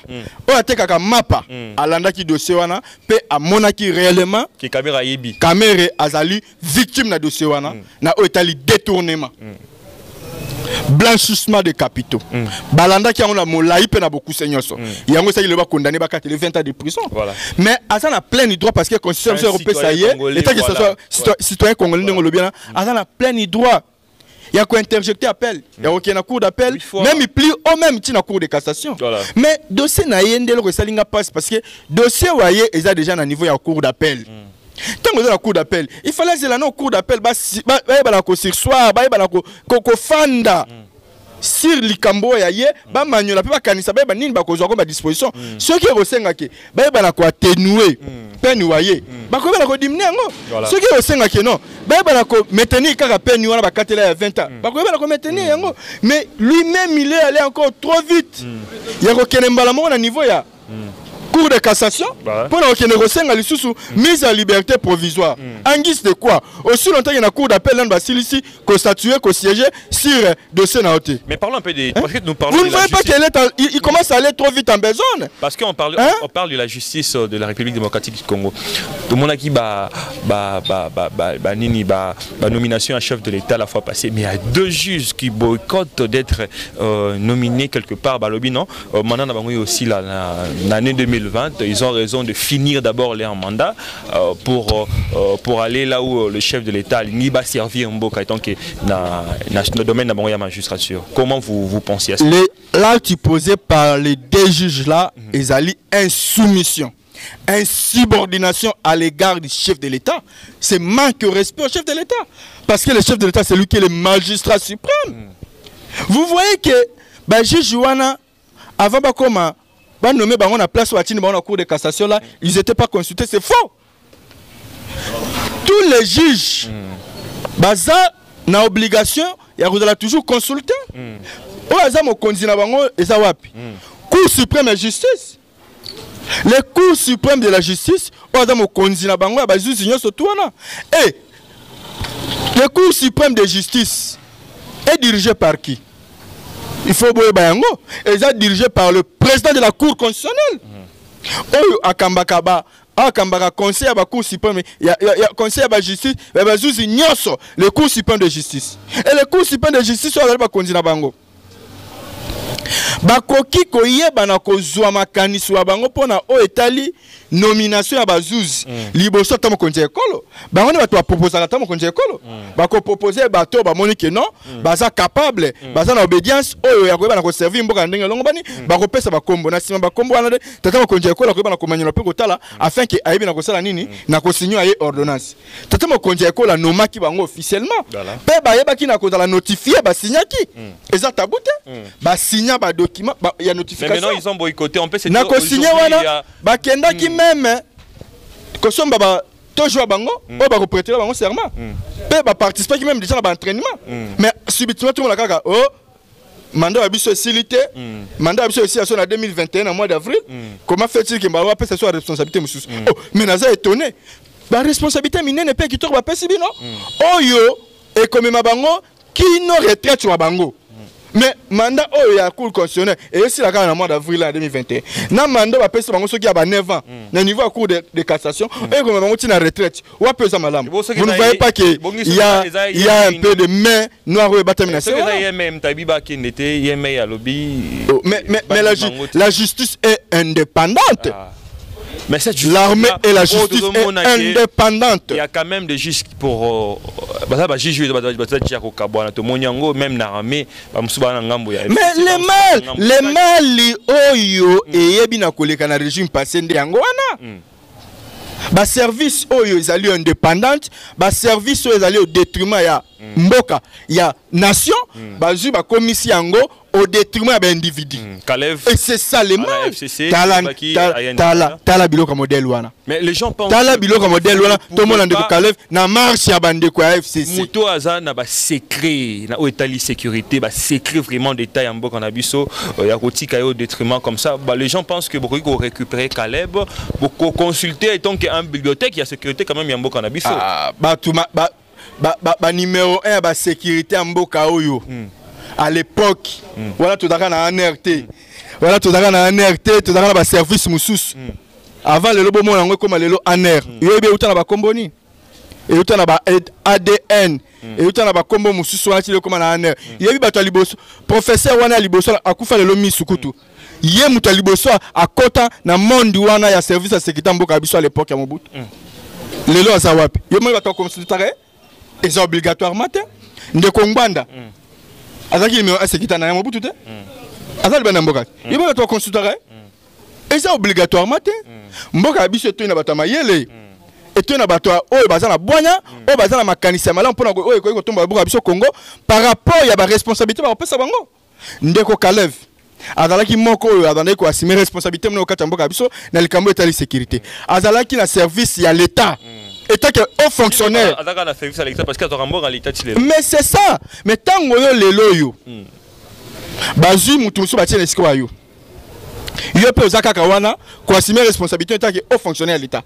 Oyo ateka mapa alanda qui dossier wana pe amona qui réellement qui Kamerhe yebi. Kamerhe azali victime na dossier wana na oyo tali détournement. Blanchissement de capitaux. Balanda qui a un molai pe na beaucoup seignoso. Yango ça il va condamner ba 20 ans de prison. Voilà. Mais Azan a plein de droits parce que la constitution européenne ça y est, l'état que ce soit citoyen congolais ngolo bien, Azan a plein de droits. Il y a quoi interjecter appel, il y a aucun cour d'appel, même il plie au même titre cour de cassation. Voilà. Mais dossier na yende le salinga passe parce que dossier voyez ils a déjà un niveau ya cour d'appel. Tant que la cour d'appel, il fallait que la cour d'appel sur soir, fanda sur likambo ya ye, ba manyola pe ba kanisa ba nini ba kozwa ko ba disposition. Ceux qui resenga ke ba na ko atténuer peine waye, ba ko ba ko diminuer yango. Ceux qui resenga ke non, ba na ko maintenir kaka peine wana ba katela ya 20 ans. Ba ko ba ko maintenir yango. Mais lui-même il est allé encore trop vite. Il y a ko kenembala mo na niveau ya cour de cassation pour la mise en liberté provisoire. En guise de quoi? Aussi longtemps qu'il y a une cour d'appel constatué, siégé sur dossier naoté. Mais parlons un peu de... Parce que nous parlons vous ne voyez pas qu'il commence à aller trop vite en besoin? Parce qu'on parle, on parle de la justice de la République démocratique du Congo. Tout le monde a qui nomination à chef de l'État la fois passée. Mais il y a 2 juges qui boycottent d'être nominés quelque part. Non, maintenant, on a aussi l'année 2020. Ils ont raison de finir d'abord leur mandat pour aller là où le chef de l'État va servir Mboka étant que dans le domaine de la magistrature. Comment vous pensez à ça? Là, tu posais par les 2 juges là, ils allaient insoumission, insubordination à l'égard du chef de l'État. C'est manque de respect au chef de l'État. Parce que le chef de l'État, c'est lui qui est le magistrat suprême. Vous voyez que juge Jouana, avant comment nommé on a place dans la cour de cassation là, ils n'étaient pas consultés, c'est faux. Tous les juges, baza na obligation, il y a toujours consulté. Cour suprême de justice. Le Cour suprême de la justice, et le Cour suprême de justice est dirigé par qui? Il faut voir Bayango. Et est dirigé par le président de la Cour constitutionnelle. Akambaka conseil à la Cour suprême, il y a conseil à la justice, le Cour suprême de justice. Et le Cour suprême de justice, on va continuer bango. Bakoki koyeba na kozwa makanisi wa bango pona o etali nomination ya bazuzi liboso tamo konje ekolo bango ne bato proposer tamo konje ekolo bako proposer bato ba moni que non baza capable baza na obédience oyo ya koyeba na ko servir mboka ndenge longo bani bako pesa bakombo na sima bakombo wana de tata konje ekolo koyeba na komanyela pe kotala afin que ayebi na kosala nini na ko signer ay ordonnance tata mo konje ekolo nomaki bango officiellement pe ba yeba ki na kozala notifier ba signaki eza tabute ba signer ba document il y a notification. Mais maintenant ils ont boycotté, on peut se dire aujourd'hui il y a bakenda qui même que son baba toujours bango o ba prêter bango serment pe ba participer qui même déjà dans l'entraînement mais subitement tout le monde kaka oh mandat a biso silité mandat a biso aussi en 2021 en mois d'avril comment fait-il que ba peut sa responsabilité monsieur oh mais naza étonné ba responsabilité minene pe qui to ba pesi bino oyo et comme ma bango qui no retraite sur bango. Mais mandat oh il y a cour constitutionnel et aussi la en mois d'avril 2021. Na mandat va passer bango ceux qui a 9 ans. Na niveau à cour de cassation et comme bango ti na retraite. Ou peut ça madame. Vous ne voyez pas que il y a un peu de main noire et batamination. même tabiba qui n'était yemé à lobby. Mais la justice est indépendante. Mais cette l'armée et la justice est indépendante. Il y a quand même des juges pour même l'armée mais les mal oyo et yebina koleka na régime passé ndango wana ba service oyo ezali indépendante ba service oyo ezali au détriment ya mboka ya nation bazu ba komisi yango au détriment d'un individu. Et c'est ça les mal. Tala biloko modèle wana. Mais les gens pensent Tala biloko modèle wana tout le monde en Kalev na marche ya bande ko FCC. Muto aza na ba secret na o état sécurité ba secret vraiment détail en mboka na biso ya kotika au détriment comme ça. Bah les gens pensent que beaucoup ko récupérer Caleb, beaucoup consulter étant qu'un bibliothèque il y a sécurité quand même ya mboka na biso. Ah ba numéro 1 ba sécurité en mboka oyo. À l'époque, voilà tout d'abord na NRT, voilà tout d'abord na NRT, tout d'abord na service moussous. Avant le lobo mon yango comme le lo ANR, yebe uta na ba komboni, et uta na ba ADN, et uta na ba kombo moussous wana tile comme na ANR. Yebi bato liboso, professeur wana liboso akufa le lo misukutu. Ye muta liboso akota na monde wana ya service à sécurité mboka biso à l'époque ya Mobutu. Le lo za wapi? Yemo bato consulter, c'est obligatoirement ndeko ngbanda. Azaki numéro 1 sécurité na Mobutu te azali bana mboka il va to consulter et c'est obligatoirement te mboka biso to na bato mayele et to na bato oyo bazana bonya oyo bazana makanisi mala mpona oyo ko tomba mboka biso Congo par rapport ya ba responsabilité ba pesa bango ndeko Kalev azalaki moko oyo azana ko assumer responsabilité mona okata mboka biso na likambo etali sécurité azalaki na service ya l'état état que haut fonctionnaire mais c'est ça mais tango yo lelo yo bazui mutu musu batie na siko yo yo pe ozaka wana ko assumer responsabilité état que haut fonctionnaire l'état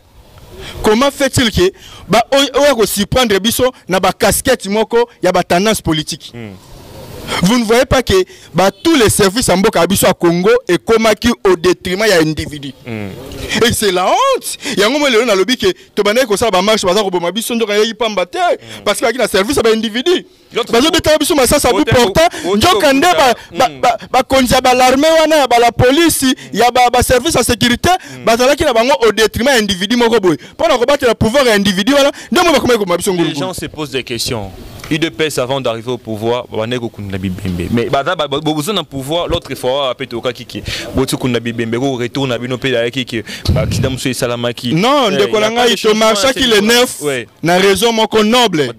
comment fait-il que ba oya ko surprendre biso na ba casquette moko ya ba tendance politique vous ne voyez pas que tous les services en Mboka Biso à Congo et comaki au détriment y a individu. Et c'est la honte. Il y a un moment où on a lobby que tu vas que ça va marcher parce que Biso ne va pas battre parce qu'il y a un service à individu. Parce que ça ça vous porte. Donc quand ba konja ba l'armée wana ba la police il y a ba service à sécurité ba zala ki na bango au détriment individu moko boy. Pendant qu'on battre le pouvoir individu wana donc on va comment Biso ngulu. Les gens se posent des questions. UDPS avant d'arriver au pouvoir, mais besoin d'un pouvoir, l'autre fois, retourne à non, de Kolanga, il te marche qu'il est neuf, na raison mon noble.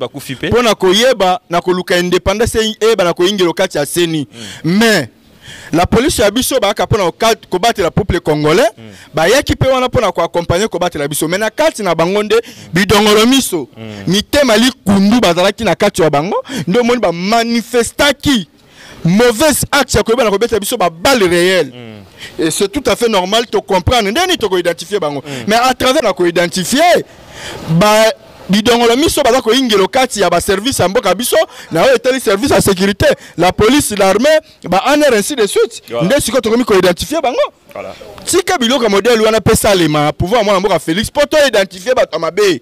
Pour na koyeba, na koluka indépendance, eba na koyingi lokati ya seni. Mais la police ya biso ba kapona combattre la peuple congolais, ba yaki pe wana pona ko accompagner combattre la biso. Mais na kati na bangonde bidongolo miso. Mitema li kundu bazalaki na kati ya bango, ndo moni ba manifestaki mauvaise acte ya koyeba na kobeta biso ba balle réelle. Et c'est tout à fait normal de comprendre. Identifier bango. Mais à travers la co-identifier, bidongolo miso baza ko ingelo kati ya ba service ya mboka biso na o etali service à sécurité, la police, l'armée, ba ANR ainsi de suite. Nde siko to komi ko identifier bango. Voilà. Tika biloko modèle wana pesa lema pouvoir mwana mboka Félix poto identifier ba mabe.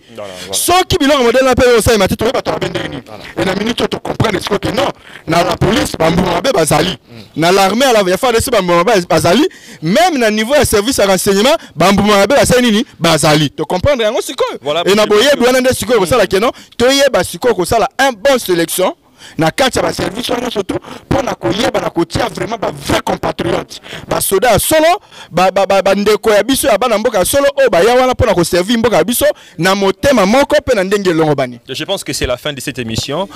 Soki biloko modèle na pe osa imati to ba to bendeni. Et na minute to comprendre ce que non, na la police ba mboka mabe bazali. Na l'armée à la ya fa desi ba mboka mabe bazali, même na niveau de service à renseignement ba mboka mabe basali nini bazali. To comprendre yango siko. Et na boye bwana nde siko ko sala keno to yeba siko ko sala un bon sélection. Na kati ba service wana surtout pour na koyeba na kotia vraiment ba vrai compatriote ba soda solo ba ndeko ya biso ya bana mboka solo o ba ya wana pour na ko servir mboka biso na motema moko pe na ndenge longo bani. Je pense que c'est la fin de cette émission.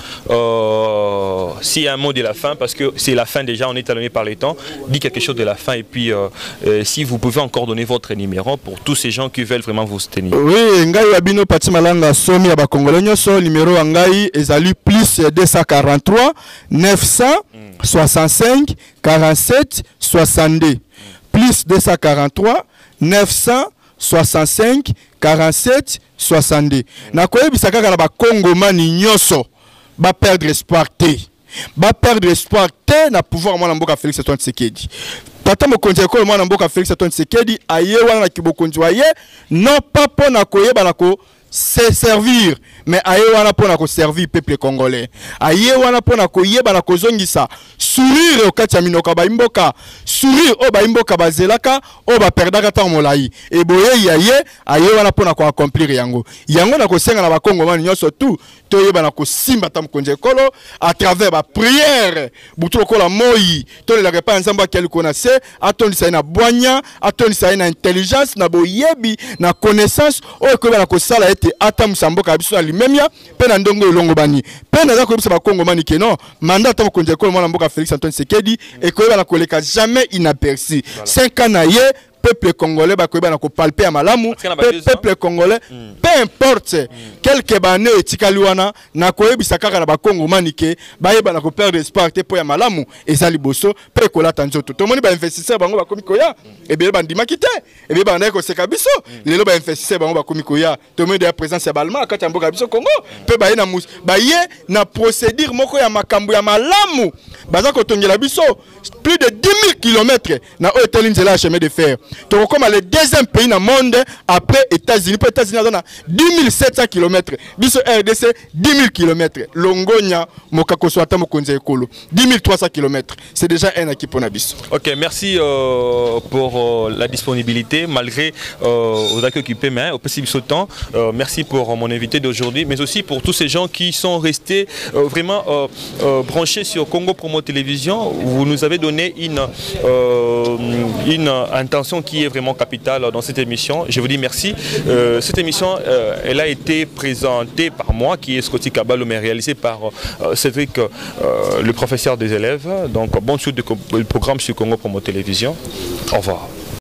S'il y a un mot de la fin, parce que c'est la fin déjà, on est talonné par les temps, dis quelque chose de la fin et puis si vous pouvez encore donner votre numéro pour tous ces gens qui veulent vraiment vous soutenir. Oui, ngai wabino pati malanga somi ya ba congolais nyoso numéro ngai ezali plus 243 965 47 62 plus 243 965 47 62. Na koyebisa kaka na ba Congomani nyoso ba perdre espoir te. Ba perdre espoir te na pouvoir mwana mboka Félix Antoine Tshisekedi. Tata mokonzi ekolo mwana mboka Félix Antoine Tshisekedi aye wana na kibokonzi wa ye non pas pour na koyeba na ko se servir, mais aye wana pona ko servir peuple congolais. Aye wana pona ko yeba na ko zongisa sourire au kati ya minoka ba imboka, sourire o ba imboka bazelaka o ba perdaka ta molai. E boye yaye aye wana pona ko accomplir yango. Yango na ko senga na ba Congomani nyoso tout to yeba na ko simba tam konje kolo à travers ba prière. Butu ko la moyi, to le repas nzamba kel konase, atondi sa na boanya, atondi sa na intelligence na boyebi na connaissance o ko na ko sala ata musamboka biso alimemia pe na ndongo elongo bani pe na za ko bisa ba Congomani ke non mandat ta konje ko mwana mboka Félix Antoine Tshisekedi et ko ba na koleka jamais inaperçu 5 ans na ye peuple congolais ba ko ba na ko palper malamu peuple congolais peu importe quelques banné etikali wana na ko yebisa kaka na ba Congomani ke ba yeba na ko perdre espoir te po ya malamu ezali boso pe ko lata nzoto to moni ba investisseur bango ba komiko ya e be ba ndima kite e be ba na ko seka biso lelo ba investisseur bango ba komiko ya to moni de présence ya balma kati ya mboka biso Congo pe ba ye na mus ba ye na procédure moko ya makambu ya malamu baza ko tongela biso plus de 10 000 km na hôtel Nzela chemin de fer. Donc comme le deuxième pays dans le monde après États-Unis, pour États-Unis on a 10 700 km. Biso RDC 10 000 km. Longonia mokako swata mokonze ekolo 10 300 km. C'est déjà un acquis pour Nabis. OK, merci pour la disponibilité malgré aux accueils occupés mais au possible ce temps. Merci pour mon invité d'aujourd'hui mais aussi pour tous ces gens qui sont restés vraiment branchés sur Congo Promo Télévision. Vous nous avez donné une intention qui est vraiment capitale dans cette émission. Je vous dis merci. Cette émission, elle a été présentée par moi, qui est Scotty Kabalo, mais réalisée par Cédric, le professeur des élèves. Donc, bonne suite du programme sur Congo Promo Télévision. Au revoir.